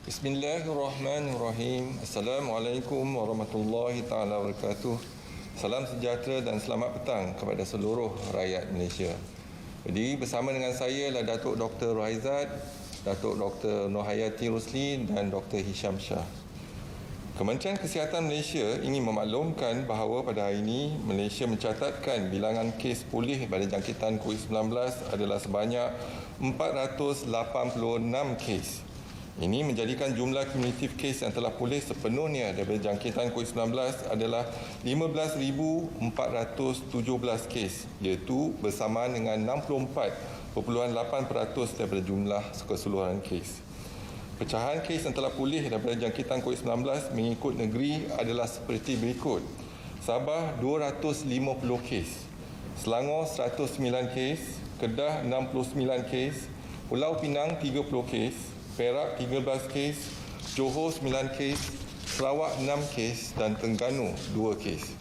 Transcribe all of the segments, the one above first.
Bismillahirrahmanirrahim. Assalamualaikum warahmatullahi taala wabarakatuh. Salam sejahtera dan selamat petang kepada seluruh rakyat Malaysia. Jadi bersama dengan saya adalah Datuk Dr. Rohaizat, Datuk Dr. Nurhayati Rusli dan Dr. Hisham Shah. Kementerian Kesihatan Malaysia ingin memaklumkan bahawa pada hari ini Malaysia mencatatkan bilangan kes pulih pada jangkitan COVID-19 adalah sebanyak 486 kes. Ini menjadikan jumlah kumulatif kes yang telah pulih sepenuhnya daripada jangkitan COVID-19 adalah 15,417 kes, iaitu bersamaan dengan 64.8% daripada jumlah keseluruhan kes. Pecahan kes yang telah pulih daripada jangkitan COVID-19 mengikut negeri adalah seperti berikut. Sabah 250 kes, Selangor 109 kes, Kedah 69 kes, Pulau Pinang 30 kes, Perak 13 kes, Johor 9 kes, Sarawak 6 kes dan Terengganu 2 kes.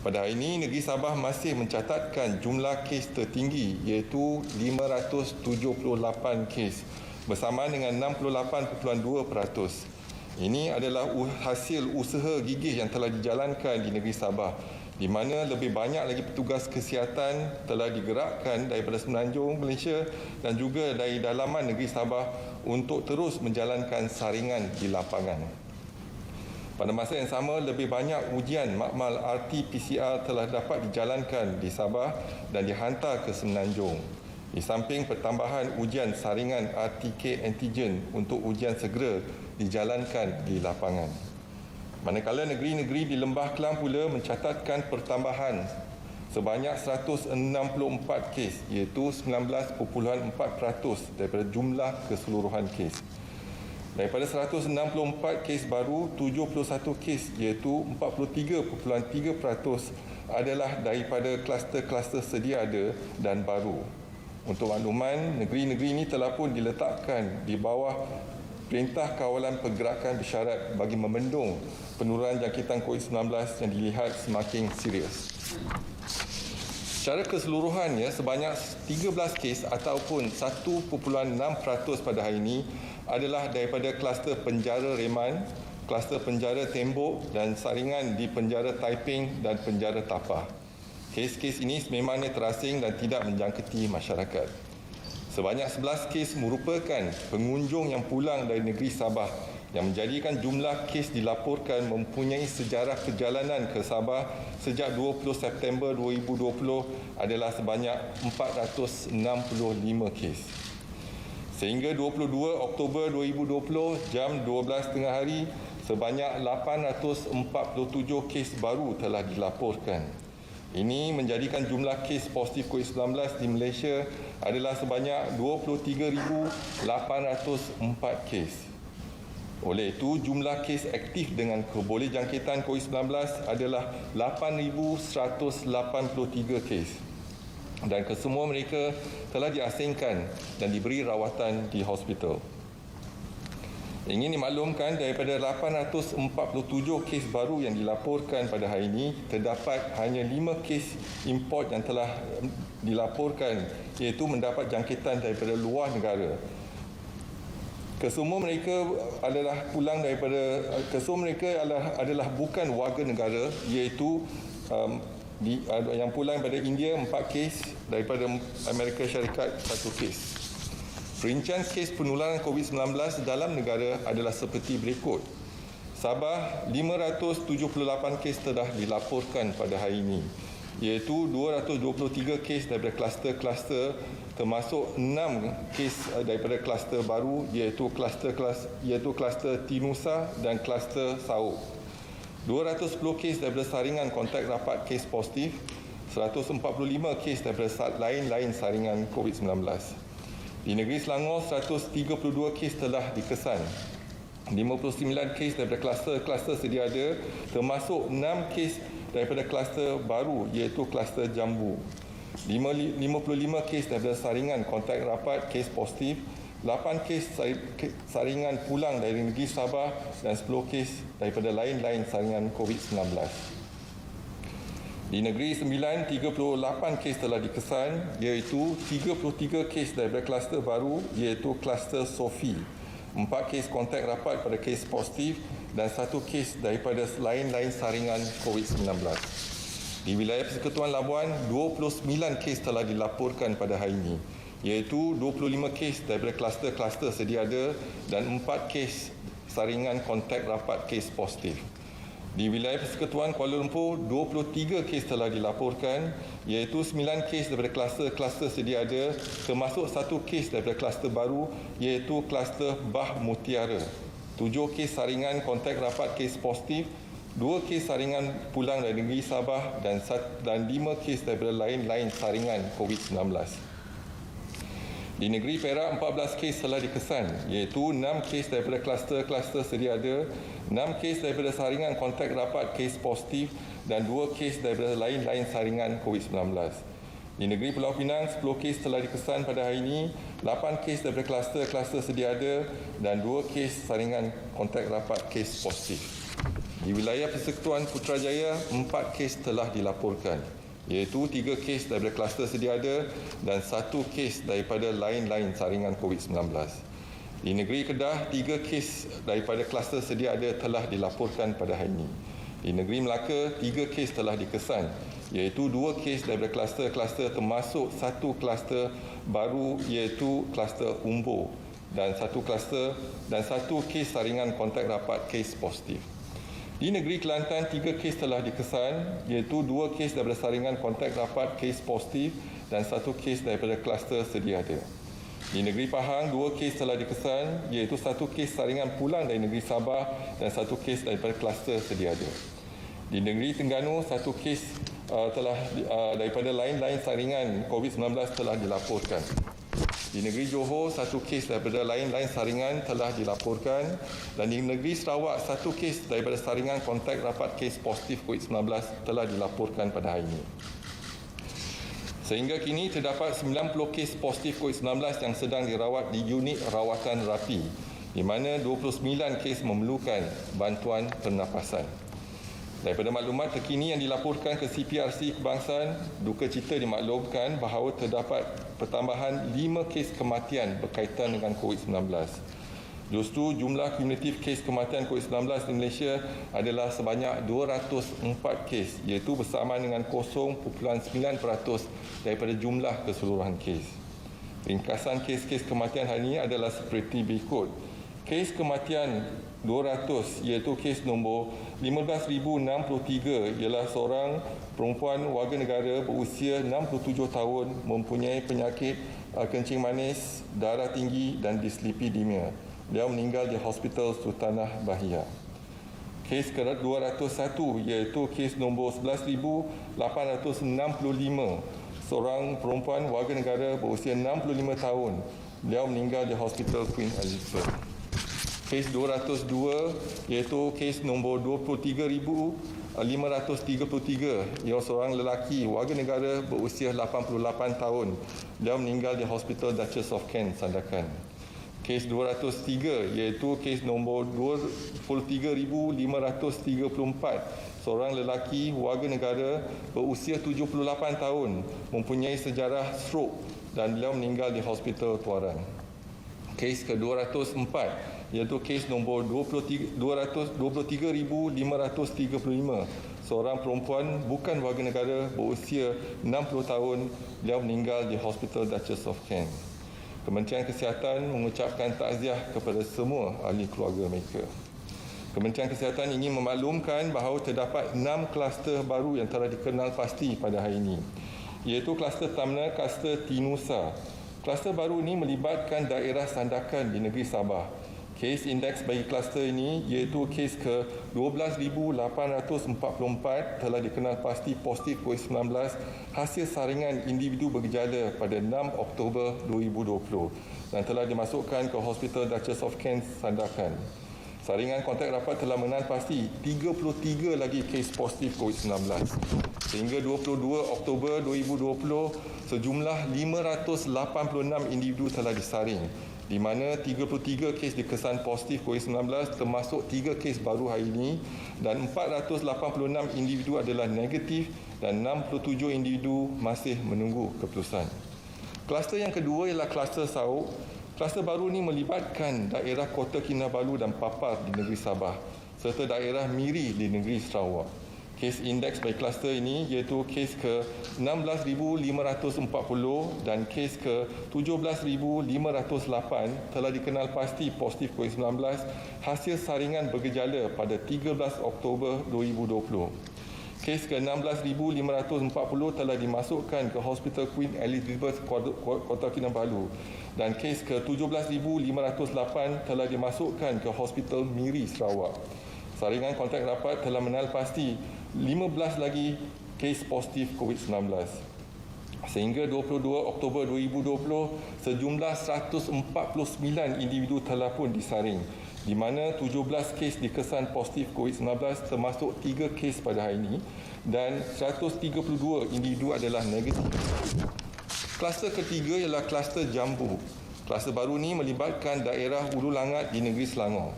Pada hari ini, negeri Sabah masih mencatatkan jumlah kes tertinggi iaitu 578 kes bersamaan dengan 68.2%. Ini adalah hasil usaha gigih yang telah dijalankan di negeri Sabah, di mana lebih banyak lagi petugas kesihatan telah digerakkan daripada Semenanjung Malaysia dan juga dari dalaman negeri Sabah untuk terus menjalankan saringan di lapangan. Pada masa yang sama, lebih banyak ujian makmal RT-PCR telah dapat dijalankan di Sabah dan dihantar ke Semenanjung. Di samping pertambahan ujian saringan RTK antigen untuk ujian segera dijalankan di lapangan. Manakala negeri-negeri di Lembah Kelang pula mencatatkan pertambahan sebanyak 164 kes, iaitu 19.4% daripada jumlah keseluruhan kes. Daripada 164 kes baru, 71 kes iaitu 43.3% adalah daripada kluster-kluster sedia ada dan baru. Untuk makluman, negeri-negeri ini telah pun diletakkan di bawah Perintah Kawalan Pergerakan Bersyarat bagi membendung penurunan jangkitan COVID-19 yang dilihat semakin serius. Secara keseluruhannya, sebanyak 13 kes ataupun 1.6% pada hari ini adalah daripada kluster penjara Reman, kluster penjara Tembok dan saringan di penjara Taiping dan penjara Tapah. Kes-kes ini sememangnya terasing dan tidak menjangkiti masyarakat. Sebanyak 11 kes merupakan pengunjung yang pulang dari negeri Sabah yang menjadikan jumlah kes dilaporkan mempunyai sejarah perjalanan ke Sabah sejak 20 September 2020 adalah sebanyak 465 kes. Sehingga 22 Oktober 2020 jam 12 tengah hari, sebanyak 847 kes baru telah dilaporkan. Ini menjadikan jumlah kes positif COVID-19 di Malaysia adalah sebanyak 23,804 kes. Oleh itu, jumlah kes aktif dengan kebolehjangkitan COVID-19 adalah 8,183 kes. Dan kesemua mereka telah diasingkan dan diberi rawatan di hospital. Ingin dimaklumkan, daripada 847 kes baru yang dilaporkan pada hari ini, terdapat hanya 5 kes import yang telah dilaporkan, iaitu mendapat jangkitan daripada luar negara. Kesemua mereka adalah adalah bukan warga negara, iaitu yang pulang daripada India 4 kes, daripada Amerika Syarikat 1 kes. Rincian kes penularan COVID-19 dalam negara adalah seperti berikut. Sabah, 578 kes telah dilaporkan pada hari ini, iaitu 223 kes daripada kluster-kluster, termasuk 6 kes daripada kluster baru, iaitu kluster Tinusa dan kluster Sauk. 210 kes daripada saringan kontak rapat kes positif, 145 kes daripada lain-lain saringan COVID-19. Di negeri Selangor, 132 kes telah dikesan. 59 kes daripada kluster sedia ada, termasuk 6 kes daripada kluster baru, iaitu kluster Jambu. 55 kes daripada saringan kontak rapat kes positif, 8 kes saringan pulang dari negeri Sabah dan 10 kes daripada lain-lain saringan COVID-19. Di negeri Sembilan, 38 kes telah dikesan, iaitu 33 kes daripada kluster baru, iaitu kluster Sofi. 4 kes kontak rapat pada kes positif dan 1 kes daripada lain-lain saringan COVID-19. Di wilayah Persekutuan Labuan, 29 kes telah dilaporkan pada hari ini, iaitu 25 kes daripada kluster-kluster sedia ada dan 4 kes saringan kontak rapat kes positif. Di wilayah Persekutuan Kuala Lumpur, 23 kes telah dilaporkan, iaitu 9 kes daripada kluster-kluster sedia ada, termasuk 1 kes daripada kluster baru, iaitu kluster Bah Mutiara. 7 kes saringan kontak rapat kes positif, 2 kes saringan pulang dari negeri Sabah dan 5 kes daripada lain-lain saringan COVID-19. Di negeri Perak, 14 kes telah dikesan, iaitu 6 kes daripada kluster-kluster sedia ada, 6 kes daripada saringan kontak rapat kes positif dan 2 kes daripada lain-lain saringan COVID-19. Di negeri Pulau Pinang, 10 kes telah dikesan pada hari ini, 8 kes daripada kluster-kluster sedia ada dan 2 kes saringan kontak rapat kes positif. Di wilayah Persekutuan Putrajaya, 4 kes telah dilaporkan, iaitu 3 kes daripada kluster sedia ada dan 1 kes daripada lain-lain saringan COVID-19. Di negeri Kedah, 3 kes daripada kluster sedia ada telah dilaporkan pada hari ini. Di negeri Melaka, 3 kes telah dikesan, iaitu 2 kes daripada kluster-kluster termasuk 1 kluster baru iaitu kluster Umbo dan 1 kluster dan 1 kes saringan kontak rapat kes positif. Di negeri Kelantan, 3 kes telah dikesan, iaitu 2 kes daripada saringan kontak rapat kes positif dan 1 kes daripada kluster sedia ada. Di negeri Pahang, 2 kes telah dikesan, iaitu 1 kes saringan pulang dari negeri Sabah dan 1 kes daripada kluster sedia ada. Di negeri Terengganu, 1 kes daripada lain-lain saringan COVID-19 telah dilaporkan. Di negeri Johor, 1 kes daripada lain-lain saringan telah dilaporkan dan di negeri Sarawak, 1 kes daripada saringan kontak rapat kes positif COVID-19 telah dilaporkan pada hari ini. Sehingga kini terdapat 90 kes positif COVID-19 yang sedang dirawat di unit rawatan rapi, di mana 29 kes memerlukan bantuan pernafasan. Daripada maklumat terkini yang dilaporkan ke CPRC Kebangsaan, duka cita dimaklumkan bahawa terdapat pertambahan 5 kes kematian berkaitan dengan COVID-19. Justru jumlah kumulatif kes kematian COVID-19 di Malaysia adalah sebanyak 204 kes, iaitu bersamaan dengan 0.9% daripada jumlah keseluruhan kes. Ringkasan kes-kes kematian hari ini adalah seperti berikut. Kes kematian 200 iaitu kes nombor 15,063 ialah seorang perempuan warga negara berusia 67 tahun mempunyai penyakit kencing manis, darah tinggi dan dislipidemia. Beliau meninggal di Hospital Sultanah Bahia. Kes ke-201 iaitu kes nombor 11,865 seorang perempuan warga negara berusia 65 tahun. Beliau meninggal di Hospital Queen Elizabeth. Kes 202 iaitu kes nombor 23,533 ialah seorang lelaki warga negara berusia 88 tahun. Beliau meninggal di Hospital Duchess of Kent, Sandakan. Kes 203 iaitu kes nombor 23,534 seorang lelaki warga negara berusia 78 tahun mempunyai sejarah stroke dan beliau meninggal di Hospital Tuaran. Kes ke-204 iaitu kes nombor 23,535 seorang perempuan bukan warga negara berusia 60 tahun, beliau meninggal di Hospital Duchess of Kent. Kementerian Kesihatan mengucapkan takziah kepada semua ahli keluarga mereka. Kementerian Kesihatan ingin memaklumkan bahawa terdapat 6 kluster baru yang telah dikenal pasti pada hari ini, iaitu kluster Tamna, kluster Tinusa. Kluster baru ini melibatkan daerah Sandakan di negeri Sabah. Kes indeks bagi kluster ini iaitu kes ke-12,844 telah dikenal pasti positif COVID-19 hasil saringan individu bergejala pada 6 Oktober 2020 dan telah dimasukkan ke Hospital Duchess of Kent, Sandakan. Saringan kontak rapat telah mengenal pasti 33 lagi kes positif COVID-19. Sehingga 22 Oktober 2020, sejumlah 586 individu telah disaring, di mana 33 kes dikesan positif COVID-19 termasuk 3 kes baru hari ini dan 486 individu adalah negatif dan 67 individu masih menunggu keputusan. Kluster yang kedua ialah kluster Sauk. Kluster baru ini melibatkan daerah Kota Kinabalu dan Papar di negeri Sabah serta daerah Miri di negeri Sarawak. Kes indeks bagi kluster ini iaitu kes ke 16,540 dan kes ke 17,508 telah dikenal pasti positif COVID-19 hasil saringan bergejala pada 13 Oktober 2020. Kes ke 16,540 telah dimasukkan ke Hospital Queen Elizabeth Kota Kinabalu dan kes ke 17,508 telah dimasukkan ke Hospital Miri Sarawak. Saringan kontak rapat telah mengenal pasti 15 lagi kes positif COVID-19. Sehingga 22 Oktober 2020, sejumlah 149 individu telah pun disaring, di mana 17 kes dikesan positif COVID-19 termasuk 3 kes pada hari ini dan 132 individu adalah negatif. Kluster ketiga ialah kluster Jambu. Kluster baru ini melibatkan daerah Hulu Langat di negeri Selangor.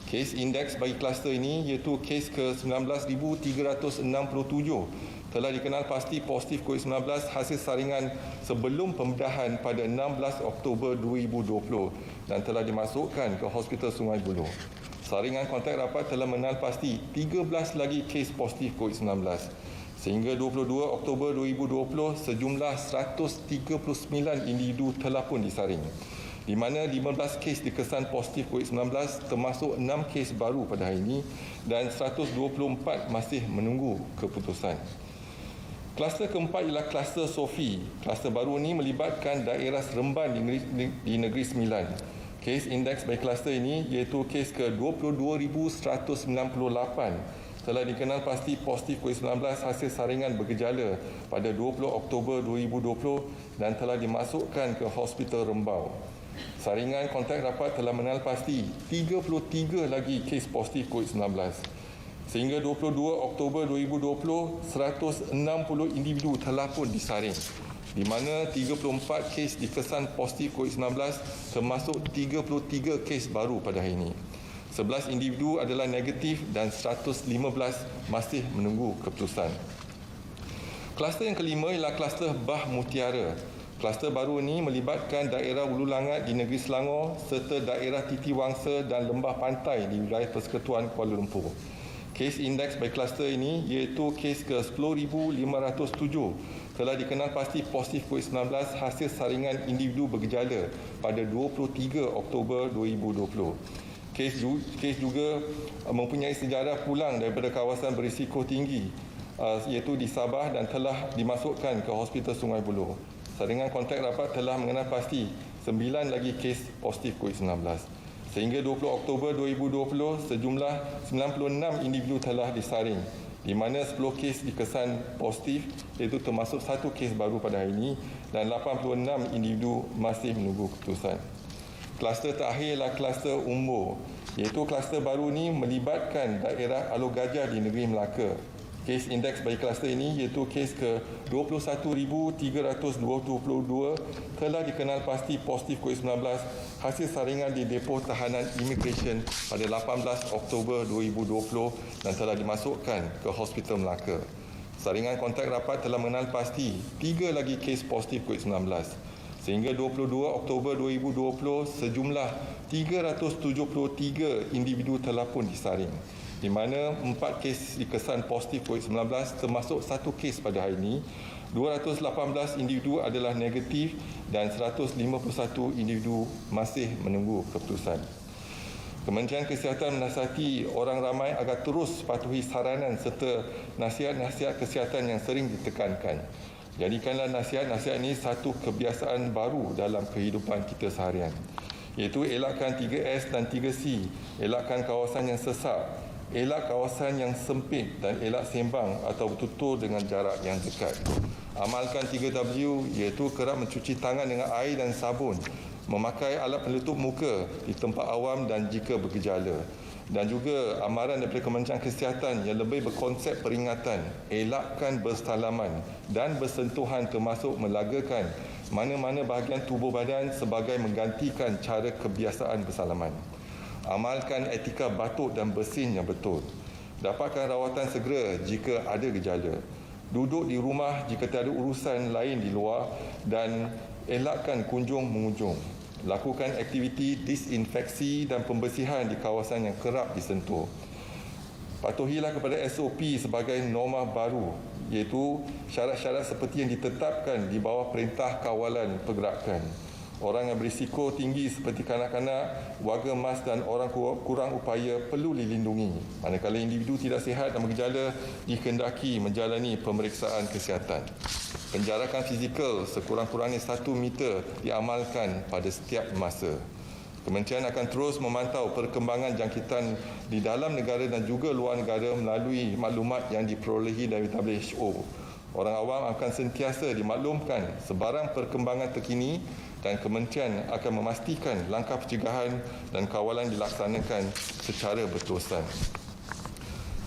Kes indeks bagi kluster ini iaitu kes ke 19,367 telah dikenal pasti positif COVID-19 hasil saringan sebelum pembedahan pada 16 Oktober 2020 dan telah dimasukkan ke Hospital Sungai Buloh. Saringan kontak rapat telah mengenal pasti 13 lagi kes positif COVID-19. Sehingga 22 Oktober 2020, sejumlah 139 individu telah pun disaring, di mana 15 kes dikesan positif COVID-19 termasuk 6 kes baru pada hari ini dan 124 masih menunggu keputusan. Kluster keempat ialah kluster Sofi. Kluster baru ini melibatkan daerah Seremban di Negeri Sembilan. Kes indeks bagi kluster ini iaitu kes ke 22,198 telah dikenal pasti positif COVID-19 hasil saringan bergejala pada 20 Oktober 2020 dan telah dimasukkan ke Hospital Rembau. Saringan kontak rapat telah mengenal pasti 33 lagi kes positif COVID-19. Sehingga 22 Oktober 2020, 160 individu telah pun disaring, di mana 34 kes dikesan positif COVID-19 termasuk 33 kes baru pada hari ini. 11 individu adalah negatif dan 115 masih menunggu keputusan. Kluster yang kelima ialah kluster Bah Mutiara. Kluster baru ini melibatkan daerah Hulu Langat di negeri Selangor serta daerah Titiwangsa dan Lembah Pantai di wilayah Persekutuan Kuala Lumpur. Kes indeks bagi kluster ini iaitu kes ke 10,507 telah dikenal pasti positif COVID-19 hasil saringan individu bergejala pada 23 Oktober 2020. Kes juga mempunyai sejarah pulang daripada kawasan berisiko tinggi iaitu di Sabah dan telah dimasukkan ke Hospital Sungai Buloh. Saringan kontak rapat telah mengenal pasti 9 lagi kes positif COVID-19. Sehingga 20 Oktober 2020, sejumlah 96 individu telah disaring, di mana 10 kes dikesan positif iaitu termasuk 1 kes baru pada hari ini dan 86 individu masih menunggu keputusan. Kluster terakhir ialah kluster Umbo, iaitu kluster baru ini melibatkan daerah Alor Gajah di negeri Melaka. Kes indeks bagi kluster ini iaitu kes ke 21,322 telah dikenal pasti positif COVID-19 hasil saringan di depo tahanan imigresen pada 18 Oktober 2020 dan telah dimasukkan ke Hospital Melaka. Saringan kontak rapat telah mengenal pasti 3 lagi kes positif COVID-19. Sehingga 22 Oktober 2020, sejumlah 373 individu telah pun disaring, di mana 4 kes dikesan positif COVID-19 termasuk 1 kes pada hari ini, 218 individu adalah negatif dan 151 individu masih menunggu keputusan. Kementerian Kesihatan menasihati orang ramai agar terus patuhi saranan serta nasihat-nasihat kesihatan yang sering ditekankan. Jadikanlah nasihat-nasihat ini satu kebiasaan baru dalam kehidupan kita seharian, iaitu elakkan 3S dan 3C, elakkan kawasan yang sesak, elak kawasan yang sempit dan elak sembang atau bertutur dengan jarak yang dekat. Amalkan 3W, iaitu kerap mencuci tangan dengan air dan sabun, memakai alat penutup muka di tempat awam dan jika bergejala. Dan juga amaran daripada Kementerian Kesihatan yang lebih berkonsep peringatan, elakkan bersalaman dan bersentuhan termasuk melagakan mana-mana bahagian tubuh badan sebagai menggantikan cara kebiasaan bersalaman. Amalkan etika batuk dan bersin yang betul. Dapatkan rawatan segera jika ada gejala. Duduk di rumah jika tiada urusan lain di luar dan elakkan kunjung-mengunjung. Lakukan aktiviti disinfeksi dan pembersihan di kawasan yang kerap disentuh. Patuhilah kepada SOP sebagai norma baru, iaitu syarat-syarat seperti yang ditetapkan di bawah Perintah Kawalan Pergerakan. Orang yang berisiko tinggi seperti kanak-kanak, warga emas dan orang kurang upaya perlu dilindungi. Manakala individu tidak sihat dan bergejala dikehendaki menjalani pemeriksaan kesihatan. Penjarakan fizikal sekurang-kurangnya 1 meter diamalkan pada setiap masa. Kementerian akan terus memantau perkembangan jangkitan di dalam negara dan juga luar negara melalui maklumat yang diperolehi dari WHO. Orang awam akan sentiasa dimaklumkan sebarang perkembangan terkini dan kementerian akan memastikan langkah pencegahan dan kawalan dilaksanakan secara berterusan.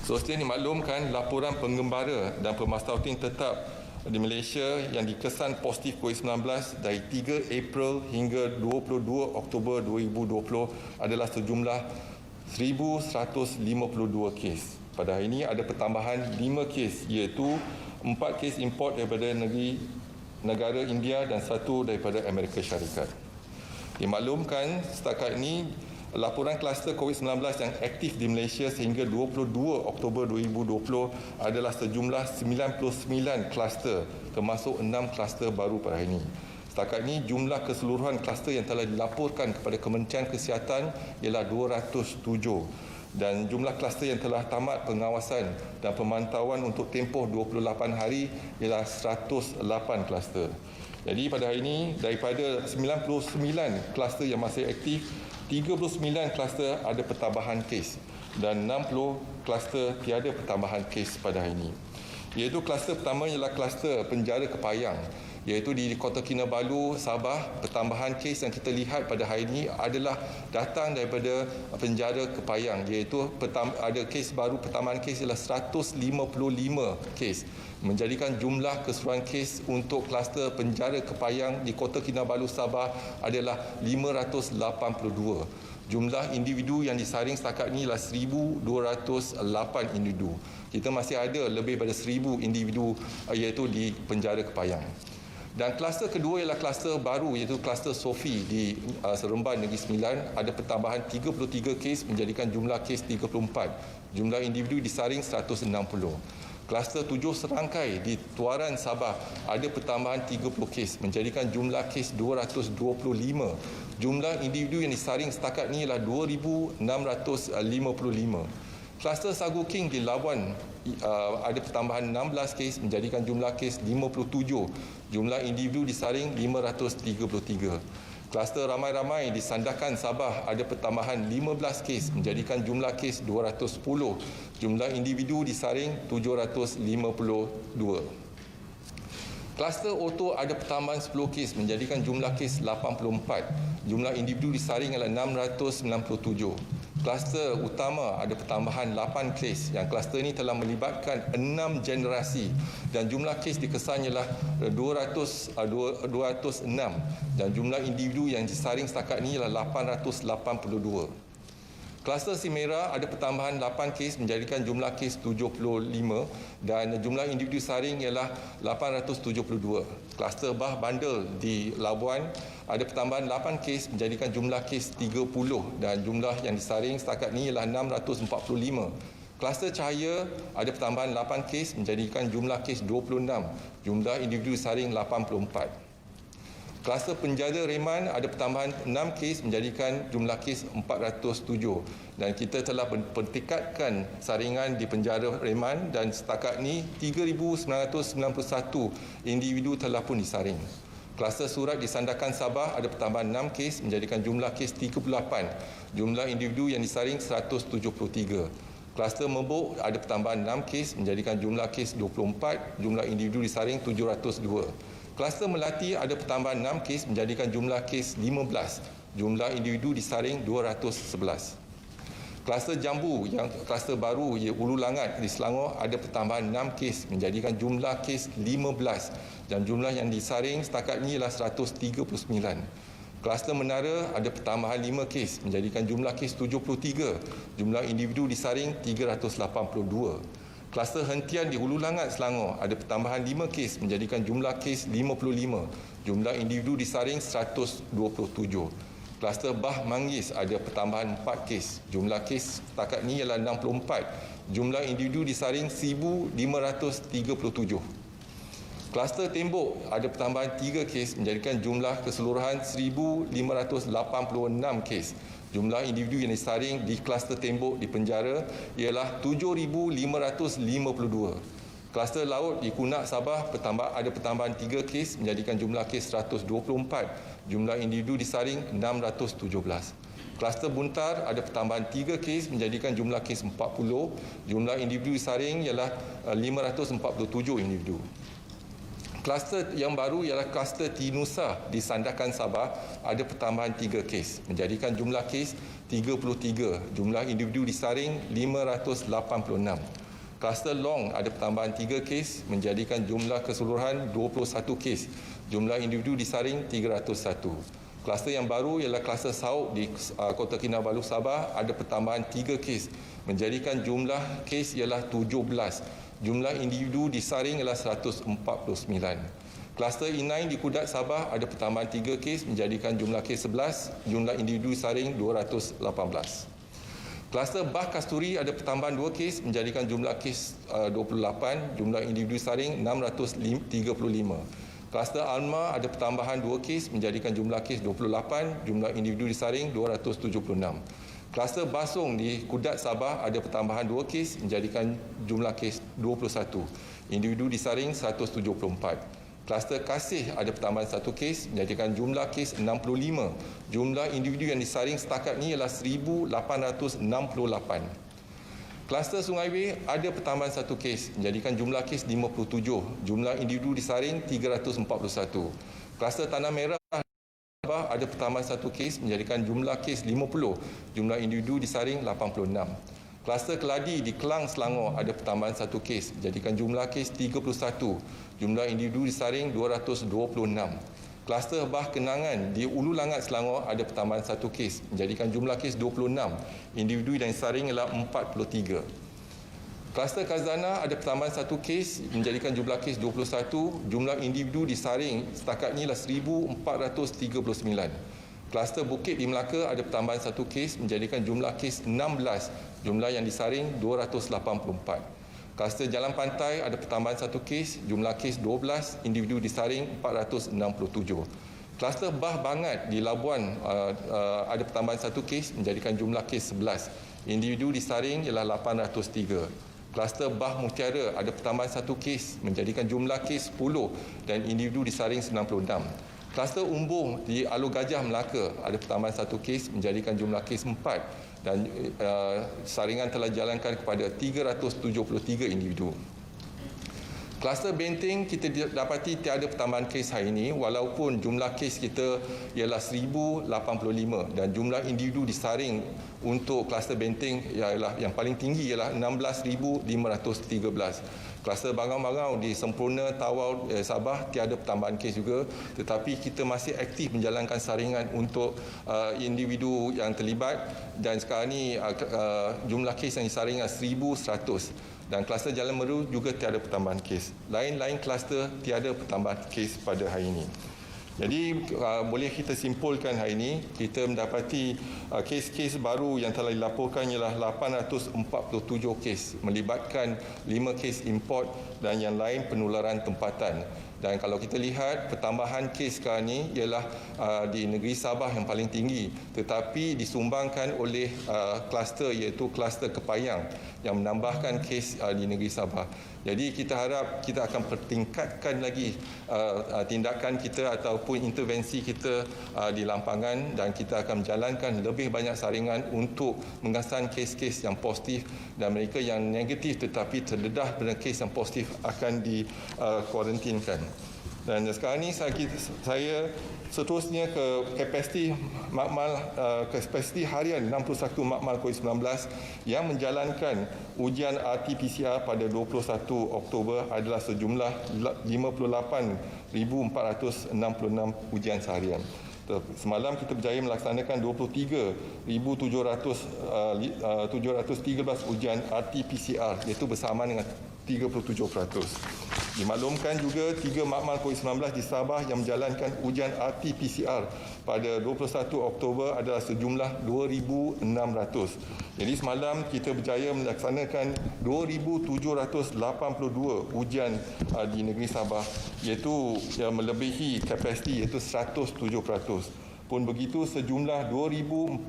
Seterusnya dimaklumkan laporan penggembara dan pemasautin tetap di Malaysia yang dikesan positif COVID-19 dari 3 April hingga 22 Oktober 2020 adalah sejumlah 1,152 kes. Pada hari ini ada pertambahan 5 kes, iaitu 4 kes import daripada negara India dan 1 daripada Amerika Syarikat. Dimaklumkan setakat ini laporan kluster COVID-19 yang aktif di Malaysia sehingga 22 Oktober 2020 adalah sejumlah 99 kluster, termasuk 6 kluster baru pada hari ini. Setakat ini jumlah keseluruhan kluster yang telah dilaporkan kepada Kementerian Kesihatan ialah 207. Dan jumlah kluster yang telah tamat pengawasan dan pemantauan untuk tempoh 28 hari ialah 108 kluster. Jadi pada hari ini daripada 99 kluster yang masih aktif, 39 kluster ada pertambahan kes dan 60 kluster tiada pertambahan kes pada hari ini. Iaitu kluster pertama ialah kluster penjara Kepayang, iaitu di Kota Kinabalu, Sabah. Pertambahan kes yang kita lihat pada hari ini adalah datang daripada penjara Kepayang, iaitu ada kes baru, pertambahan kes ialah 155 kes, menjadikan jumlah keseluruhan kes untuk kluster penjara Kepayang di Kota Kinabalu, Sabah adalah 582. Jumlah individu yang disaring setakat ini ialah 1,208 individu. Kita masih ada lebih daripada 1,000 individu iaitu di penjara Kepayang. Dan kluster kedua ialah kluster baru, iaitu kluster Sofi di Seremban Negeri Sembilan. Ada pertambahan 33 kes menjadikan jumlah kes 34. Jumlah individu disaring 160. Kluster 7 Serangkai di Tuaran Sabah ada pertambahan 30 kes menjadikan jumlah kes 225. Jumlah individu yang disaring setakat ini ialah 2,655. Kluster Sagu King di Labuan ada pertambahan 16 kes menjadikan jumlah kes 57. Jumlah individu disaring 533. Kluster Ramai-Ramai di Sandakan Sabah ada pertambahan 15 kes menjadikan jumlah kes 210. Jumlah individu disaring 752. Kluster Oto ada pertambahan 10 kes menjadikan jumlah kes 84. Jumlah individu disaring adalah 697. Kluster Utama ada pertambahan 8 kes. Yang kluster ini telah melibatkan 6 generasi dan jumlah kes dikesan ialah 206 dan jumlah individu yang disaring setakat ini ialah 882. Kluster Simera ada pertambahan 8 kes menjadikan jumlah kes 75 dan jumlah individu saring ialah 872. Kluster Bah Bandel di Labuan ada pertambahan 8 kes menjadikan jumlah kes 30 dan jumlah yang disaring setakat ini ialah 645. Kluster Cahaya ada pertambahan 8 kes menjadikan jumlah kes 26. Jumlah individu saring 84. Kluster Penjara Reman ada pertambahan 6 kes menjadikan jumlah kes 407 dan kita telah pentingkatkan saringan di Penjara Reman dan setakat ini 3,991 individu telah pun disaring. Kluster Surat di Sandakan Sabah ada pertambahan 6 kes menjadikan jumlah kes 38. Jumlah individu yang disaring 173. Kluster Mebok ada pertambahan 6 kes menjadikan jumlah kes 24. Jumlah individu disaring 702. Kluster Melati ada pertambahan 6 kes menjadikan jumlah kes 15. Jumlah individu disaring 211. Kluster Jambu yang kluster baru Ulu Langat di Selangor ada pertambahan 6 kes menjadikan jumlah kes 15 dan jumlah yang disaring setakat ini ialah 139. Kluster Menara ada pertambahan 5 kes menjadikan jumlah kes 73. Jumlah individu disaring 382. Kluster Hentian di Hulu Langat, Selangor ada pertambahan 5 kes menjadikan jumlah kes 55. Jumlah individu disaring 127. Kluster Bah Manggis ada pertambahan 4 kes. Jumlah kes setakat ini ialah 64. Jumlah individu disaring 1,537. Kluster Tembok ada pertambahan 3 kes menjadikan jumlah keseluruhan 1,586 kes. Jumlah individu yang disaring di kluster Tembok di penjara ialah 7,552. Kluster Laut di Kunak, Sabah ada pertambahan 3 kes menjadikan jumlah kes 124. Jumlah individu disaring 617. Kluster Buntar ada pertambahan 3 kes menjadikan jumlah kes 40. Jumlah individu disaring ialah 547 individu. Kluster yang baru ialah kluster Tinusa di Sandakan, Sabah ada pertambahan 3 kes menjadikan jumlah kes 33. Jumlah individu disaring 586. Kluster Long ada pertambahan 3 kes menjadikan jumlah keseluruhan 21 kes. Jumlah individu disaring 301. Kluster yang baru ialah kluster Sauk di Kota Kinabalu, Sabah ada pertambahan 3 kes menjadikan jumlah kes ialah 17. Jumlah individu disaring ialah 149. Kluster Inai di Kudat, Sabah ada pertambahan 3 kes menjadikan jumlah kes 11. Jumlah individu disaring 218. Kluster Bah Kasturi ada pertambahan 2 kes menjadikan jumlah kes 28, jumlah individu saring 635. Kluster Alma ada pertambahan 2 kes menjadikan jumlah kes 28, jumlah individu disaring 276. Kluster Basong di Kudat, Sabah ada pertambahan 2 kes menjadikan jumlah kes 21, individu disaring 174. Kluster Kasih ada pertambahan 1 kes menjadikan jumlah kes 65. Jumlah individu yang disaring setakat ini ialah 1,868. Kluster Sungai Weh ada pertambahan 1 kes menjadikan jumlah kes 57. Jumlah individu disaring 341. Kluster Tanah Merah ada pertambahan 1 kes menjadikan jumlah kes 50. Jumlah individu disaring 86. Kluster Keladi di Kelang, Selangor ada pertambahan 1 kes menjadikan jumlah kes 31. Jumlah individu disaring 226. Kluster Bah Kenangan di Ulu Langat, Selangor ada pertambahan 1 kes menjadikan jumlah kes 26. Individu yang disaring ialah 43. Kluster Khazanah ada pertambahan 1 kes menjadikan jumlah kes 21. Jumlah individu disaring setakat ini ialah 1,439. Kluster Bukit di Melaka ada pertambahan 1 kes menjadikan jumlah kes 16. Jumlah yang disaring 284. Kluster Jalan Pantai ada pertambahan 1 kes, jumlah kes 12, individu disaring 467. Kluster Bah Bangat di Labuan ada pertambahan 1 kes menjadikan jumlah kes 11. Individu disaring ialah 803. Kluster Bah Mutiara ada pertambahan 1 kes menjadikan jumlah kes 10 dan individu disaring 96. Kluster Umbung di Alor Gajah, Melaka ada pertambahan 1 kes menjadikan jumlah kes 4 dan saringan telah dijalankan kepada 373 individu. Kluster Benteng kita dapati tiada pertambahan kes hari ini walaupun jumlah kes kita ialah 1,085 dan jumlah individu disaring untuk kluster Benteng ialah yang paling tinggi ialah 16,513. Kluster Bangau-Bangau di Semporna, Tawau, Sabah tiada pertambahan kes juga tetapi kita masih aktif menjalankan saringan untuk individu yang terlibat dan sekarang ini jumlah kes yang disaring 1,100. Dan kluster Jalan Meru juga tiada pertambahan kes. Lain-lain kluster tiada pertambahan kes pada hari ini. Jadi boleh kita simpulkan hari ini kita mendapati kes-kes baru yang telah dilaporkan ialah 847 kes melibatkan 5 kes import dan yang lain penularan tempatan. Dan kalau kita lihat pertambahan kes sekarang ini ialah di negeri Sabah yang paling tinggi tetapi disumbangkan oleh kluster iaitu kluster Kepayang yang menambahkan kes di negeri Sabah. Jadi kita harap kita akan pertingkatkan lagi tindakan kita ataupun intervensi kita di lampangan dan kita akan menjalankan lebih banyak saringan untuk mengasan kes-kes yang positif dan mereka yang negatif tetapi terdedah pada kes yang positif akan dikuarantinkan. Dan sekarang ini saya seterusnya ke kapasiti makmal kapasiti harian 61 makmal COVID-19 yang menjalankan ujian RT-PCR pada 21 Oktober adalah sejumlah 58,466 ujian seharian. Semalam kita berjaya melaksanakan 23,713 ujian RT-PCR iaitu bersama dengan 37%. Dimaklumkan juga 3 makmal COVID-19 di Sabah yang menjalankan ujian RT-PCR pada 21 Oktober adalah sejumlah 2,600. Jadi semalam kita berjaya melaksanakan 2,782 ujian di negeri Sabah, iaitu yang melebihi kapasiti iaitu 107%. Pun begitu, sejumlah 2,429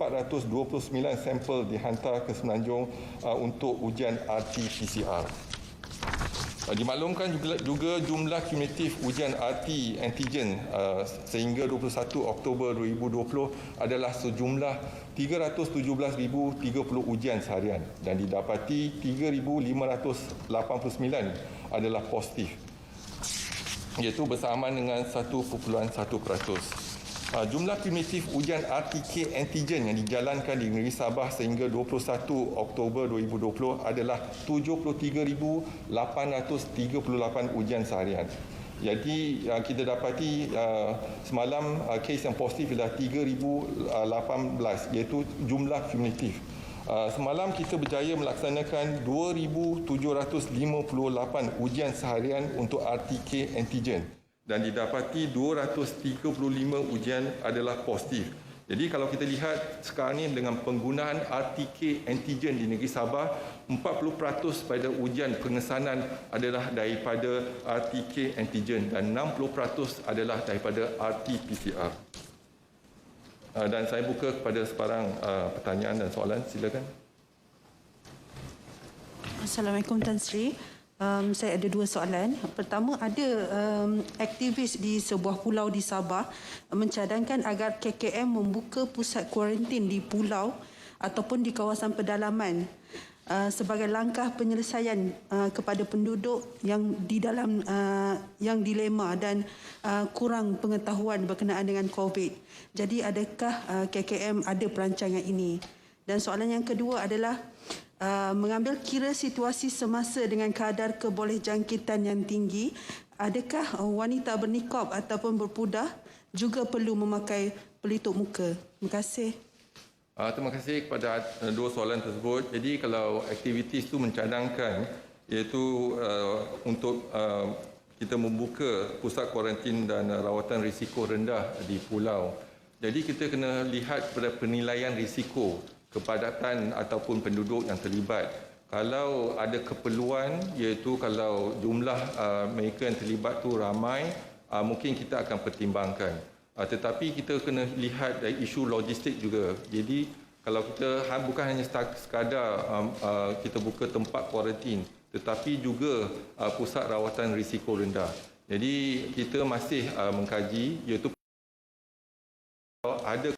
sampel dihantar ke Semenanjung untuk ujian RT-PCR. Dimaklumkan juga jumlah kumulatif ujian RT antigen sehingga 21 Oktober 2020 adalah sejumlah 317,030 ujian seharian dan didapati 3,589 adalah positif, iaitu bersamaan dengan 1.1%. Jumlah kumulatif ujian RTK antigen yang dijalankan di negeri Sabah sehingga 21 Oktober 2020 adalah 73,838 ujian seharian. Jadi kita dapati semalam kes yang positif adalah 3,018 iaitu jumlah kumulatif. Semalam kita berjaya melaksanakan 2,758 ujian seharian untuk RTK antigen dan didapati 235 ujian adalah positif. Jadi kalau kita lihat sekarang ini dengan penggunaan RTK antigen di negeri Sabah, 40% pada ujian pengesanan adalah daripada RTK antigen dan 60% adalah daripada RT-PCR. Dan saya buka kepada sebarang pertanyaan dan soalan. Silakan. Assalamualaikum Tan Sri. Saya ada dua soalan. Pertama, ada aktivis di sebuah pulau di Sabah mencadangkan agar KKM membuka pusat kuarantin di pulau ataupun di kawasan pedalaman sebagai langkah penyelesaian kepada penduduk yang di dalam yang dilema dan kurang pengetahuan berkenaan dengan COVID. Jadi adakah KKM ada perancangan ini? Dan soalan yang kedua adalah mengambil kira situasi semasa dengan kadar kebolehjangkitan yang tinggi, adakah wanita bernikab ataupun berpudah juga perlu memakai pelitup muka? Terima kasih. Terima kasih kepada dua soalan tersebut. Jadi kalau aktiviti itu mencadangkan iaitu untuk kita membuka pusat kuarantin dan rawatan risiko rendah di pulau. Jadi kita kena lihat kepada penilaian risiko kepadatan ataupun penduduk yang terlibat. Kalau ada keperluan, iaitu kalau jumlah mereka yang terlibat tu ramai, mungkin kita akan pertimbangkan. Tetapi kita kena lihat dari isu logistik juga. Jadi kalau kita bukan hanya sekadar kita buka tempat kuarantin, tetapi juga pusat rawatan risiko rendah. Jadi kita masih mengkaji, iaitu ada,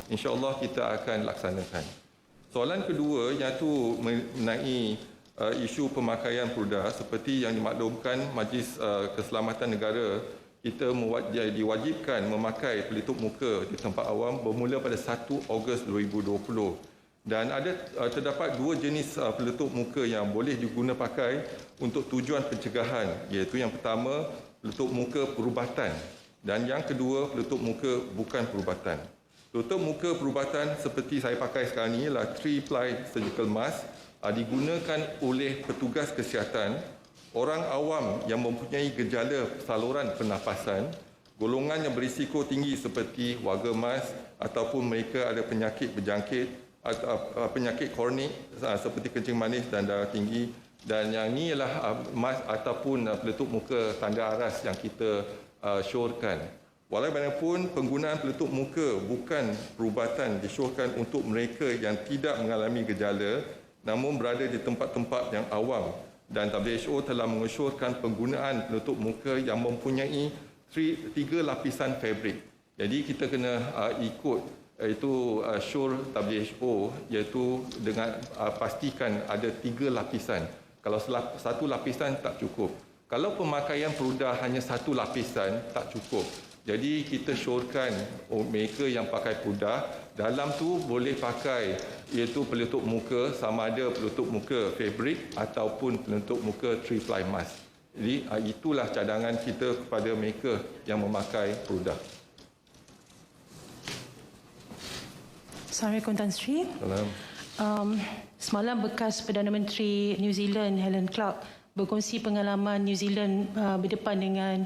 InsyaAllah kita akan laksanakan. Soalan kedua iaitu mengenai isu pemakaian prudah seperti yang dimaklumkan Majlis Keselamatan Negara, kita diwajibkan memakai pelitup muka di tempat awam bermula pada 1 Ogos 2020. Dan terdapat dua jenis pelitup muka yang boleh diguna pakai untuk tujuan pencegahan, iaitu yang pertama pelitup muka perubatan dan yang kedua pelitup muka bukan perubatan. Pelitup muka perubatan seperti saya pakai sekarang ini ialah 3-ply surgical mask, digunakan oleh petugas kesihatan, orang awam yang mempunyai gejala saluran pernafasan, golongan yang berisiko tinggi seperti warga emas ataupun mereka ada penyakit berjangkit, penyakit kronik seperti kencing manis dan darah tinggi, dan yang ini ialah mask ataupun pelitup muka tanda aras yang kita syorkan. Walaupun penggunaan pelitup muka bukan perubatan disyorkan untuk mereka yang tidak mengalami gejala namun berada di tempat-tempat yang awam, dan WHO telah mengesyorkan penggunaan pelitup muka yang mempunyai 3 lapisan fabrik. Jadi kita kena ikut iaitu syur WHO, iaitu dengan pastikan ada 3 lapisan. Kalau satu lapisan tak cukup. Kalau pemakaian prudah hanya 1 lapisan tak cukup. Jadi kita syorkan mereka yang pakai prudah, dalam tu boleh pakai iaitu pelitup muka, sama ada pelitup muka fabrik ataupun pelitup muka 3-ply mask. Jadi itulah cadangan kita kepada mereka yang memakai prudah. Assalamualaikum Tan Sri. Salam. Semalam bekas Perdana Menteri New Zealand Helen Clark berkongsi pengalaman New Zealand berdepan dengan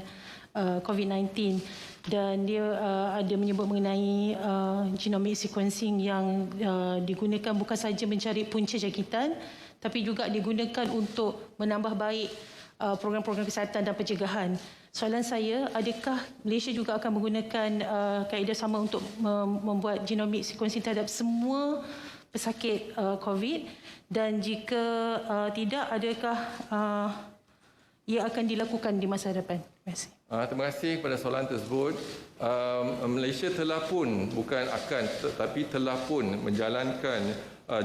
COVID-19 dan dia ada menyebut mengenai genomic sequencing yang digunakan bukan saja mencari punca jangkitan tapi juga digunakan untuk menambah baik program-program kesihatan dan pencegahan. Soalan saya, adakah Malaysia juga akan menggunakan kaedah sama untuk membuat genomic sequencing terhadap semua pesakit COVID, dan jika tidak, adakah ia akan dilakukan di masa depan? Terima kasih. Terima kasih kepada soalan tersebut. Malaysia telah pun, bukan akan, tetapi telah pun menjalankan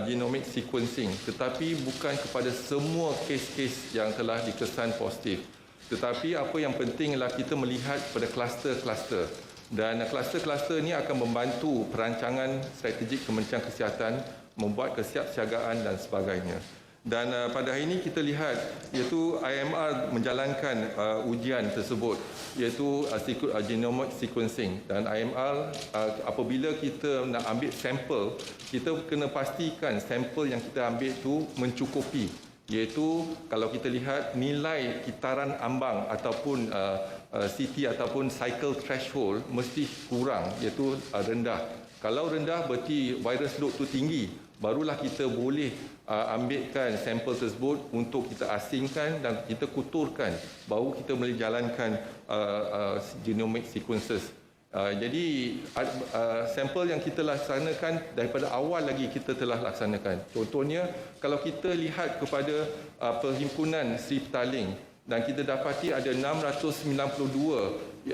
genomic sequencing, tetapi bukan kepada semua kes-kes yang telah dikesan positif. Tetapi apa yang penting adalah kita melihat pada kluster-kluster. Dan kluster-kluster ini akan membantu perancangan strategik Kementerian Kesihatan membuat kesiapsiagaan dan sebagainya. Dan pada hari ini kita lihat iaitu IMR menjalankan ujian tersebut iaitu genomic sequencing, dan IMR apabila kita nak ambil sampel, kita kena pastikan sampel yang kita ambil itu mencukupi, iaitu kalau kita lihat nilai kitaran ambang ataupun CT ataupun cycle threshold mesti kurang, iaitu rendah. Kalau rendah berarti virus load itu tinggi, barulah kita boleh ambilkan sampel tersebut untuk kita asingkan dan kita kuturkan, baru kita boleh jalankan genomic sequences. Jadi sampel yang kita laksanakan daripada awal lagi kita telah laksanakan. Contohnya kalau kita lihat kepada perhimpunan Sri Petaling, dan kita dapati ada 692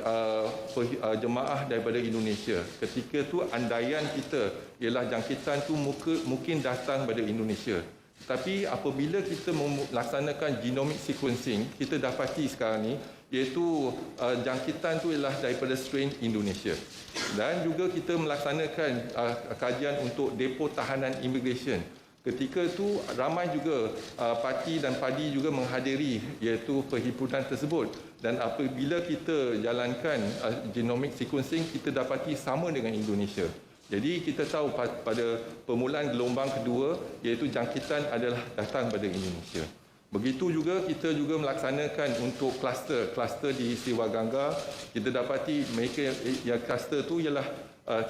jemaah daripada Indonesia. Ketika tu andaian kita ialah jangkitan tu mungkin datang daripada Indonesia. Tapi apabila kita melaksanakan genomic sequencing, kita dapati sekarang ni iaitu jangkitan tu ialah daripada strain Indonesia. Dan juga kita melaksanakan kajian untuk depo tahanan immigration. Ketika itu ramai juga parti dan padi juga menghadiri iaitu perhimpunan tersebut, dan apabila kita jalankan genomic sequencing, kita dapati sama dengan Indonesia. Jadi kita tahu pada permulaan gelombang kedua iaitu jangkitan adalah datang pada Indonesia. Begitu juga kita juga melaksanakan untuk kluster di Siwa Gangga. Kita dapati mereka yang kluster itu ialah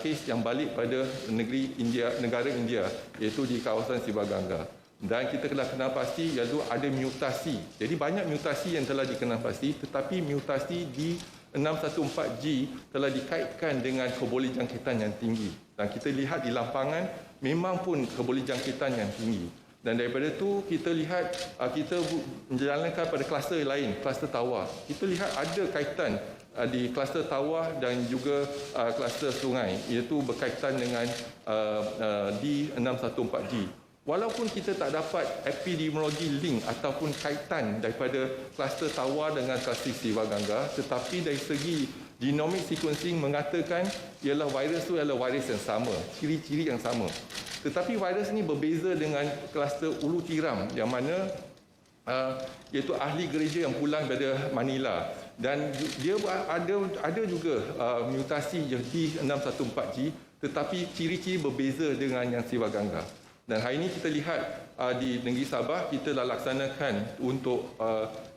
kes yang balik pada negara India, iaitu di kawasan Siwa Gangga. Dan kita telah kenal pasti iaitu ada mutasi. Jadi banyak mutasi yang telah dikenal pasti, tetapi mutasi di 614G telah dikaitkan dengan keboleh jangkitan yang tinggi. Dan kita lihat di lapangan memang pun keboleh jangkitan yang tinggi. Dan daripada itu kita lihat kita menjalankan pada kluster lain, kluster Tawar. Kita lihat ada kaitan di kluster Tawar dan juga kluster sungai, iaitu berkaitan dengan D614G. Walaupun kita tak dapat epidemiologi link ataupun kaitan daripada kluster Tawar dengan kluster Siwa Gangga, tetapi dari segi genomic sequencing mengatakan ialah virus itu adalah virus yang sama, ciri-ciri yang sama. Tetapi virus ini berbeza dengan kluster Ulu Tiram yang mana iaitu ahli gereja yang pulang dari Manila, dan dia ada juga mutasi D614G, tetapi ciri-ciri berbeza dengan yang Siwa Gangga. Dan hari ini kita lihat di negeri Sabah kita dah laksanakan untuk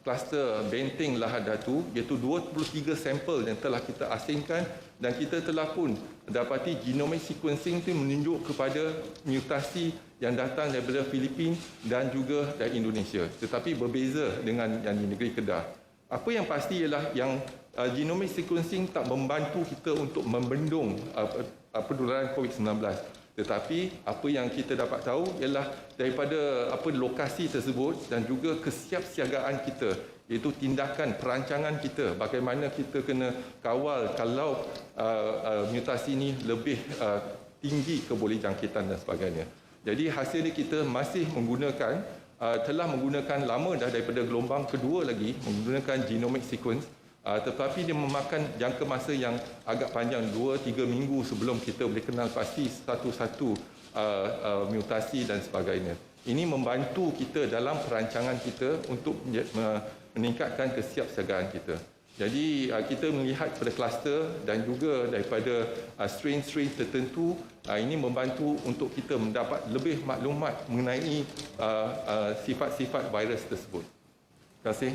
kluster Benteng Lahad Datu, iaitu 23 sampel yang telah kita asingkan, dan kita telah pun dapati genomic sequencing itu menunjuk kepada mutasi yang datang daripada Filipina dan juga dari Indonesia, tetapi berbeza dengan yang di negeri Kedah. Apa yang pasti ialah yang genomic sequencing tak membantu kita untuk membendung penularan COVID-19. Tetapi apa yang kita dapat tahu ialah daripada lokasi tersebut dan juga kesiapsiagaan kita, iaitu tindakan perancangan kita, bagaimana kita kena kawal kalau mutasi ini lebih tinggi keboleh jangkitan dan sebagainya. Jadi hasil ini kita masih menggunakan, telah menggunakan lama dah daripada gelombang kedua lagi menggunakan genomic sequence. Tetapi dia memakan jangka masa yang agak panjang, 2-3 minggu sebelum kita boleh kenal pasti satu-satu mutasi dan sebagainya. Ini membantu kita dalam perancangan kita untuk meningkatkan kesiapsiagaan kita. Jadi kita melihat pada kluster dan juga daripada strain-strain tertentu, ini membantu untuk kita mendapat lebih maklumat mengenai sifat-sifat virus tersebut. Terima kasih.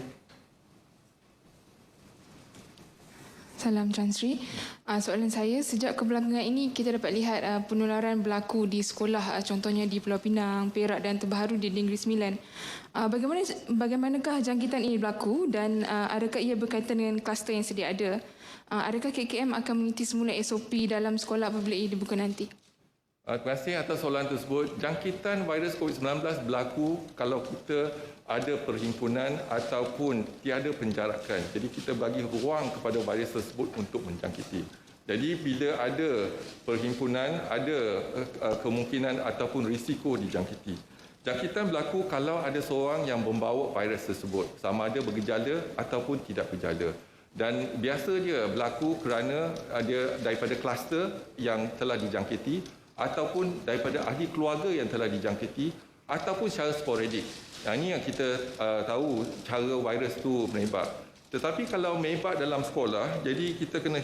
Salam Tan Sri. Soalan saya, sejak kebelakangan ini kita dapat lihat penularan berlaku di sekolah, contohnya di Pulau Pinang, Perak dan terbaru di Negeri Sembilan. Bagaimanakah jangkitan ini berlaku dan adakah ia berkaitan dengan kluster yang sedia ada? Adakah KKM akan mengikuti semula SOP dalam sekolah apabila ia dibuka nanti? Terima kasih atas soalan tersebut. Jangkitan virus COVID-19 berlaku kalau kita ada perhimpunan ataupun tiada penjarakan. Jadi kita bagi ruang kepada virus tersebut untuk menjangkiti. Jadi bila ada perhimpunan, ada kemungkinan ataupun risiko dijangkiti. Jangkitan berlaku kalau ada seorang yang membawa virus tersebut, sama ada bergejala ataupun tidak bergejala. Dan biasa dia berlaku kerana ada daripada kluster yang telah dijangkiti ataupun daripada ahli keluarga yang telah dijangkiti ataupun secara sporadik. Ini yang kita tahu cara virus itu menyebar. Tetapi kalau menyebar dalam sekolah, jadi kita kena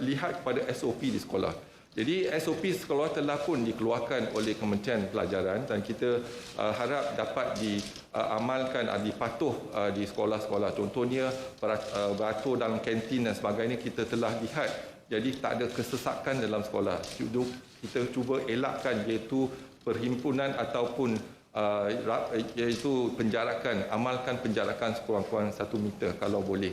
lihat kepada SOP di sekolah. Jadi SOP sekolah telah pun dikeluarkan oleh Kementerian Pelajaran dan kita harap dapat diamalkan, dipatuh di sekolah-sekolah. Contohnya beratur dalam kantin dan sebagainya kita telah lihat. Jadi tak ada kesesakan dalam sekolah. Kita cuba elakkan iaitu perhimpunan ataupun iaitu penjarakan, amalkan penjarakan sekurang-kurang 1 meter kalau boleh.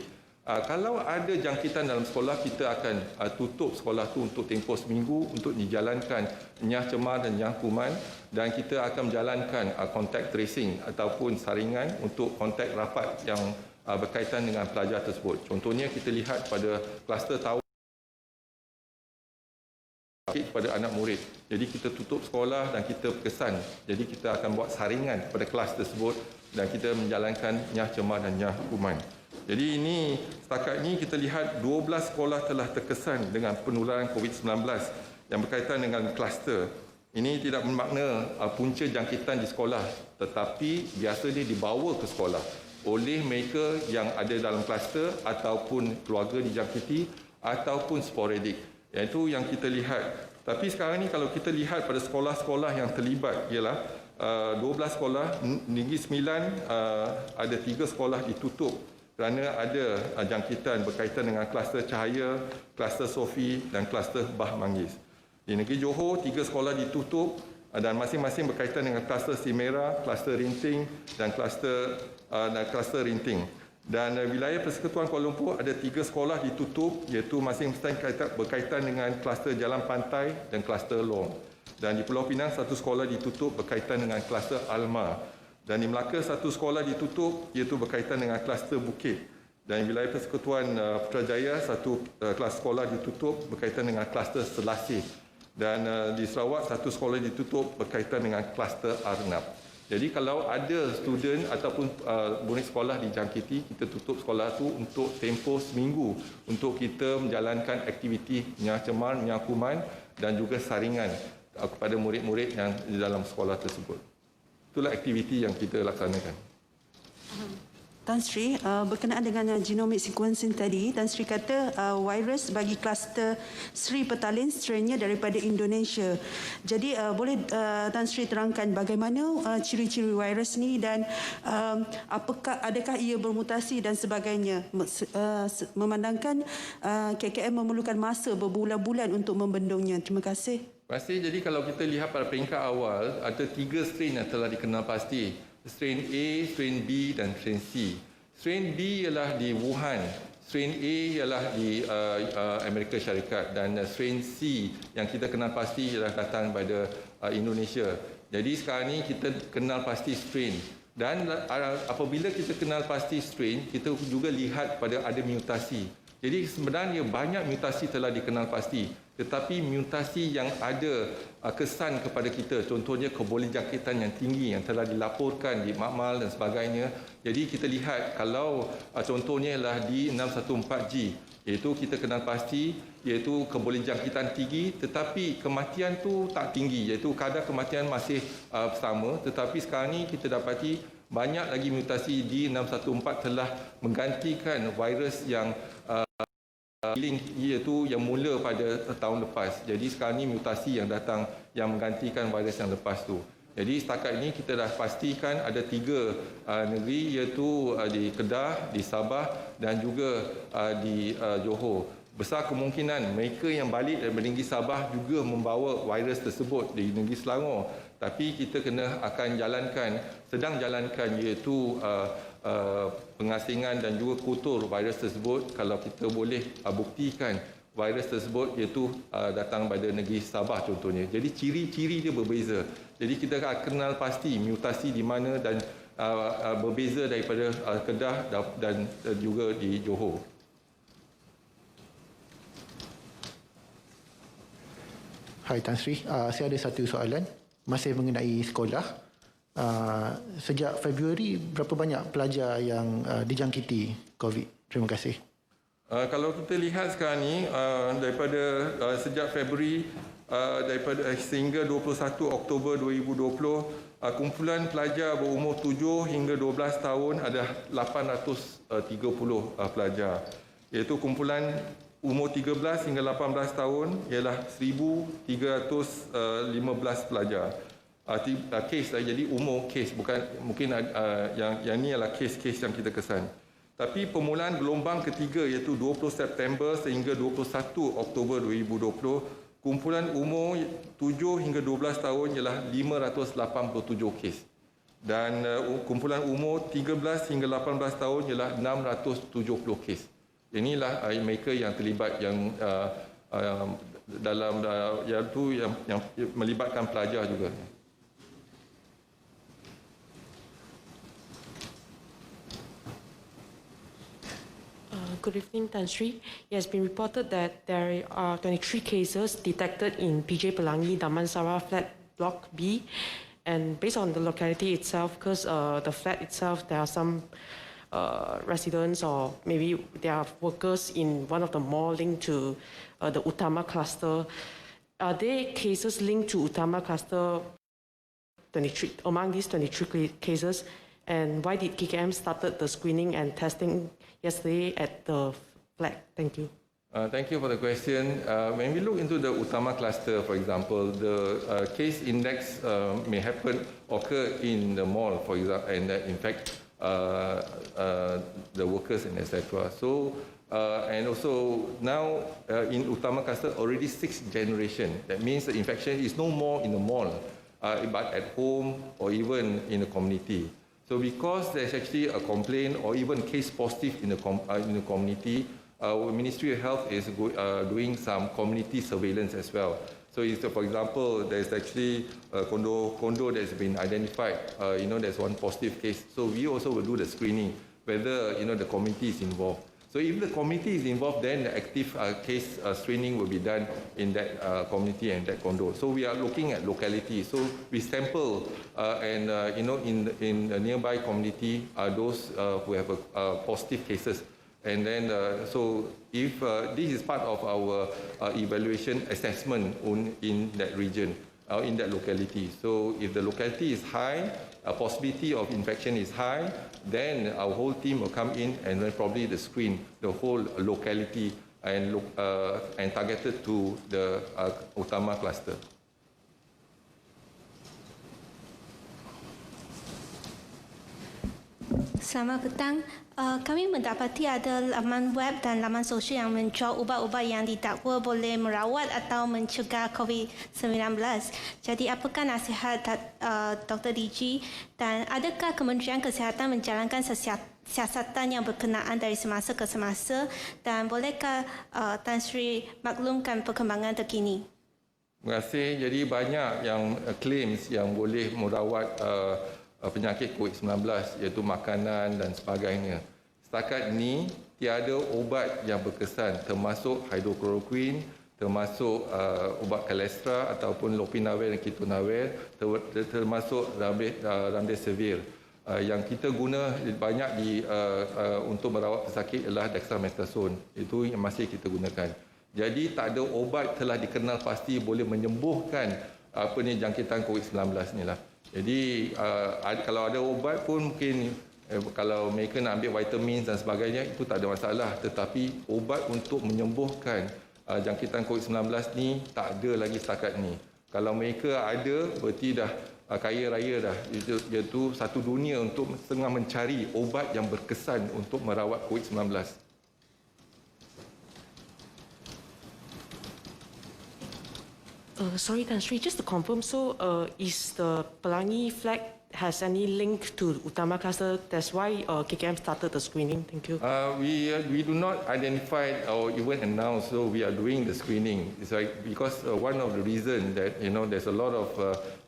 Kalau ada jangkitan dalam sekolah, kita akan tutup sekolah itu untuk tempoh seminggu untuk dijalankan nyah cemar dan nyah kuman dan kita akan menjalankan contact tracing ataupun saringan untuk kontak rapat yang berkaitan dengan pelajar tersebut. Contohnya kita lihat pada kluster tahun kepada anak murid. Jadi kita tutup sekolah dan kita berkesan. Jadi kita akan buat saringan pada kelas tersebut dan kita menjalankan nyah cemar dan nyah kuman. Jadi ini setakat ini kita lihat 12 sekolah telah terkesan dengan penularan COVID-19 yang berkaitan dengan kluster. Ini tidak bermakna punca jangkitan di sekolah, tetapi biasa dia dibawa ke sekolah oleh mereka yang ada dalam kluster ataupun keluarga dijangkiti ataupun sporadik. Itu yang kita lihat. Tapi sekarang ni kalau kita lihat pada sekolah-sekolah yang terlibat ialah 12 sekolah, Negeri Sembilan ada 3 sekolah ditutup kerana ada jangkitan berkaitan dengan kluster Cahaya, kluster Sofi dan kluster Bah Manggis. Di Negeri Johor 3 sekolah ditutup dan masing-masing berkaitan dengan kluster Simera, kluster Rinting dan kluster Rinting. Dan wilayah Persekutuan Kuala Lumpur ada 3 sekolah ditutup iaitu masing-masing berkaitan dengan kluster Jalan Pantai dan kluster Long. Dan di Pulau Pinang 1 sekolah ditutup berkaitan dengan kluster Alma. Dan di Melaka 1 sekolah ditutup iaitu berkaitan dengan kluster Bukit. Dan di wilayah Persekutuan Putrajaya 1 kelas sekolah ditutup berkaitan dengan kluster Selasih. Dan di Sarawak 1 sekolah ditutup berkaitan dengan kluster Arnab. Jadi kalau ada student ataupun murid sekolah dijangkiti, kita tutup sekolah itu untuk tempoh seminggu untuk kita menjalankan aktiviti nyah cemar, nyah kuman dan juga saringan kepada murid-murid yang di dalam sekolah tersebut. Itulah aktiviti yang kita laksanakan. Tan Sri, berkenaan dengan genomic sequencing tadi, Tan Sri kata virus bagi kluster Sri Petaling strainnya daripada Indonesia. Jadi boleh Tan Sri terangkan bagaimana ciri-ciri virus ni dan adakah ia bermutasi dan sebagainya, memandangkan KKM memerlukan masa berbulan-bulan untuk membendungnya. Terima kasih. Terima kasih. Jadi kalau kita lihat pada peringkat awal, ada 3 strain yang telah dikenal pasti. Strain A, strain B dan strain C. Strain B ialah di Wuhan, strain A ialah di Amerika Syarikat dan strain C yang kita kenal pasti ialah datang daripada Indonesia. Jadi sekarang ni kita kenal pasti strain dan apabila kita kenal pasti strain, kita juga lihat pada ada mutasi. Jadi sebenarnya banyak mutasi telah dikenal pasti, tetapi mutasi yang ada kesan kepada kita, contohnya kebolehjangkitan yang tinggi yang telah dilaporkan di makmal dan sebagainya. Jadi kita lihat kalau contohnya ialah di 614G, iaitu kita kenal pasti iaitu kebolehjangkitan tinggi tetapi kematian tu tak tinggi, iaitu kadar kematian masih sama, tetapi sekarang ni kita dapati banyak lagi mutasi di 614 telah menggantikan virus yang link iaitu yang mula pada tahun lepas. Jadi sekarang ni mutasi yang datang yang menggantikan virus yang lepas tu. Jadi setakat ini kita dah pastikan ada 3 negeri, iaitu di Kedah, di Sabah dan juga di Johor. Besar kemungkinan mereka yang balik dari negeri Sabah juga membawa virus tersebut di negeri Selangor. Tapi kita sedang jalankan iaitu pengasingan dan juga kutur virus tersebut. Kalau kita boleh buktikan virus tersebut iaitu datang pada negeri Sabah contohnya. Jadi ciri-ciri dia berbeza. Jadi kita akan kenal pasti mutasi di mana dan berbeza daripada Kedah dan juga di Johor. Hai Tan Sri, saya ada satu soalan masih mengenai sekolah. Sejak Februari, berapa banyak pelajar yang dijangkiti COVID? Terima kasih. Kalau kita lihat sekarang ni, daripada sejak Februari sehingga 21 Oktober 2020, kumpulan pelajar berumur 7 hingga 12 tahun ada 830 pelajar. Iaitu kumpulan umur 13 hingga 18 tahun ialah 1,315 pelajar. Kes jadi umur kes, bukan mungkin yang ni adalah kes-kes yang kita kesan. Tapi permulaan gelombang ketiga iaitu 20 September sehingga 21 Oktober 2020, kumpulan umur 7 hingga 12 tahun ialah 587 kes. Dan kumpulan umur 13 hingga 18 tahun ialah 670 kes. Inilah mereka yang terlibat yang dalam yang melibatkan pelajar juga. Good evening, Tan Sri. It has been reported that there are 23 cases detected in PJ Pelangi, Damansara Flat Block B. And based on the locality itself, because the flat itself, there are some residents or maybe there are workers in one of the mall linked to the Utama cluster. Are there cases linked to Utama cluster 23, among these 23 cases? And why did KKM started the screening and testing yesterday at the flag? Thank you. Thank you for the question. When we look into the Utama cluster, for example, the case index may occur in the mall, for example, and in fact, the workers and etc. So, and also now in Utama cluster, already 6th generation. That means the infection is no more in the mall, but at home or even in the community. So because there's actually a complaint or even case positive in the community, our Ministry of Health is doing some community surveillance as well. So, for example, there's actually a condo that's been identified. There's one positive case. So we also will do the screening whether the community is involved. So if the community is involved, then the active case screening will be done in that community and that condo. So we are looking at locality. So we sample in the nearby community those who have positive cases. And then, so if this is part of our evaluation assessment in that region, in that locality. So if the locality is high, a possibility of infection is high, then our whole team will come in and then probably screen the whole locality and targeted to the Utama cluster. Selamat petang. Kami mendapati ada laman web dan laman sosial yang menjual ubat-ubat yang didakwa boleh merawat atau mencegah COVID-19. Jadi apakah nasihat Dr. DG dan adakah Kementerian Kesihatan menjalankan siasatan yang berkenaan dari semasa ke semasa dan bolehkah Tan Sri maklumkan perkembangan terkini? Terima kasih. Jadi banyak yang claims yang boleh merawat penyakit COVID-19 iaitu makanan dan sebagainya. Setakat ini tiada ubat yang berkesan termasuk hidrokloroquine, termasuk ubat kolestra ataupun lopinavir dan ketonavir, termasuk remdesivir. Yang kita guna banyak untuk merawat pesakit ialah dexamethasone. Itu yang masih kita gunakan. Jadi tak ada ubat telah dikenal pasti boleh menyembuhkan jangkitan COVID-19 ni lah. Jadi kalau ada ubat pun mungkin kalau mereka nak ambil vitamin dan sebagainya itu tak ada masalah. Tetapi ubat untuk menyembuhkan jangkitan COVID-19 ni tak ada lagi setakat ni. Kalau mereka ada berarti dah kaya raya dah, iaitu satu dunia untuk tengah mencari ubat yang berkesan untuk merawat COVID-19. Sorry, Tan Sri, just to confirm, so is the Pelangi flag has any link to Utama cluster? That's why KKM started the screening. Thank you. We do not identify or even announce, so we are doing the screening. It's like because one of the reasons that there's a lot of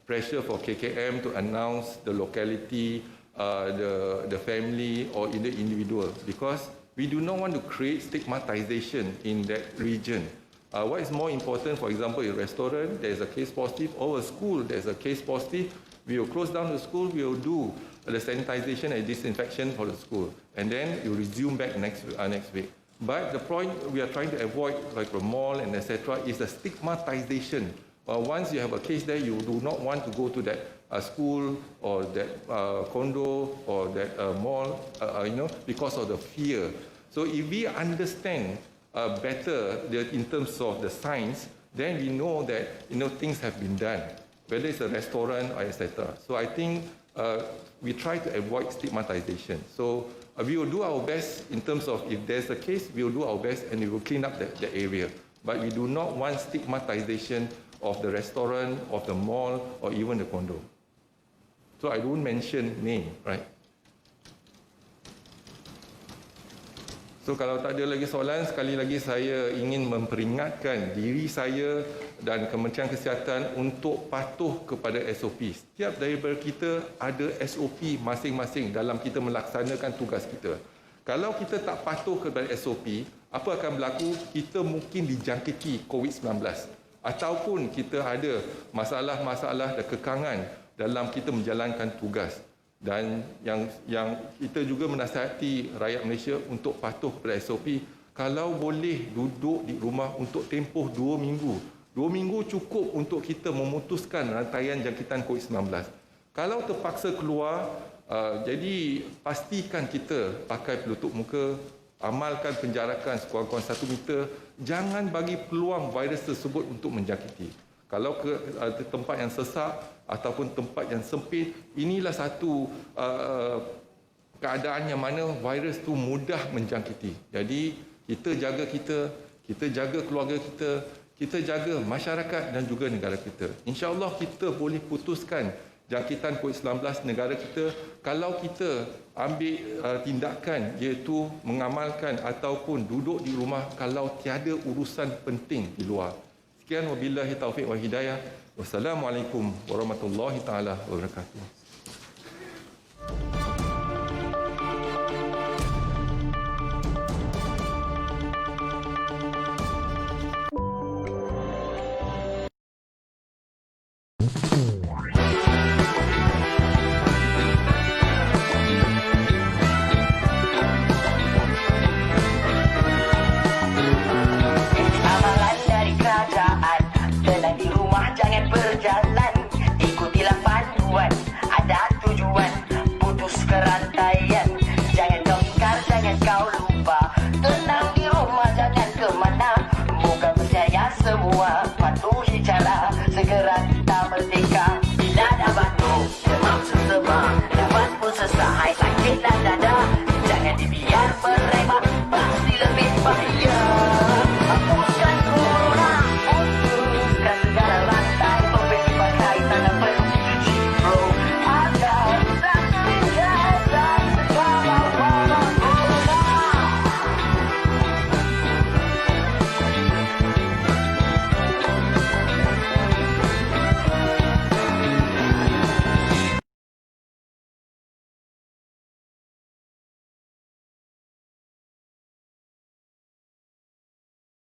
pressure for KKM to announce the locality, the family or the individual, because we do not want to create stigmatization in that region. What is more important, for example, a restaurant, there is a case positive, or a school, there is a case positive, we will close down the school, we will do the sanitization and disinfection for the school, and then you resume back next week. But the point we are trying to avoid, like a mall and etc., is the stigmatization. Once you have a case there, you do not want to go to that school or that condo or that mall, because of the fear. So if we understand better in terms of the science, then we know that things have been done, whether it's a restaurant or etc. So I think we try to avoid stigmatization. So we will do our best in terms of if there's a case, we will do our best and we will clean up the area. But we do not want stigmatization of the restaurant, of the mall, or even the condo. So I don't mention name, right? So kalau tak ada lagi soalan, sekali lagi saya ingin memperingatkan diri saya dan Kementerian Kesihatan untuk patuh kepada SOP. Setiap daripada kita ada SOP masing-masing dalam kita melaksanakan tugas kita. Kalau kita tak patuh kepada SOP, apa akan berlaku? Kita mungkin dijangkiti COVID-19. Ataupun kita ada masalah-masalah dan kekangan dalam kita menjalankan tugas. Dan yang kita juga menasihati rakyat Malaysia untuk patuh kepada SOP. Kalau boleh duduk di rumah untuk tempoh 2 minggu. 2 minggu cukup untuk kita memutuskan rantaian jangkitan COVID-19. Kalau terpaksa keluar, jadi pastikan kita pakai penutup muka, amalkan penjarakan sekurang-kurang 1 meter, jangan bagi peluang virus tersebut untuk menjangkiti. Kalau ke tempat yang sesak ataupun tempat yang sempit, inilah satu keadaan yang mana virus tu mudah menjangkiti. Jadi kita jaga keluarga kita jaga masyarakat dan juga negara kita. InsyaAllah kita boleh putuskan jangkitan COVID-19 negara kita kalau kita ambil tindakan iaitu mengamalkan ataupun duduk di rumah kalau tiada urusan penting di luar. Sekian, wabillahi taufiq wa hidayah. Wassalamualaikum warahmatullahi taala wabarakatuh.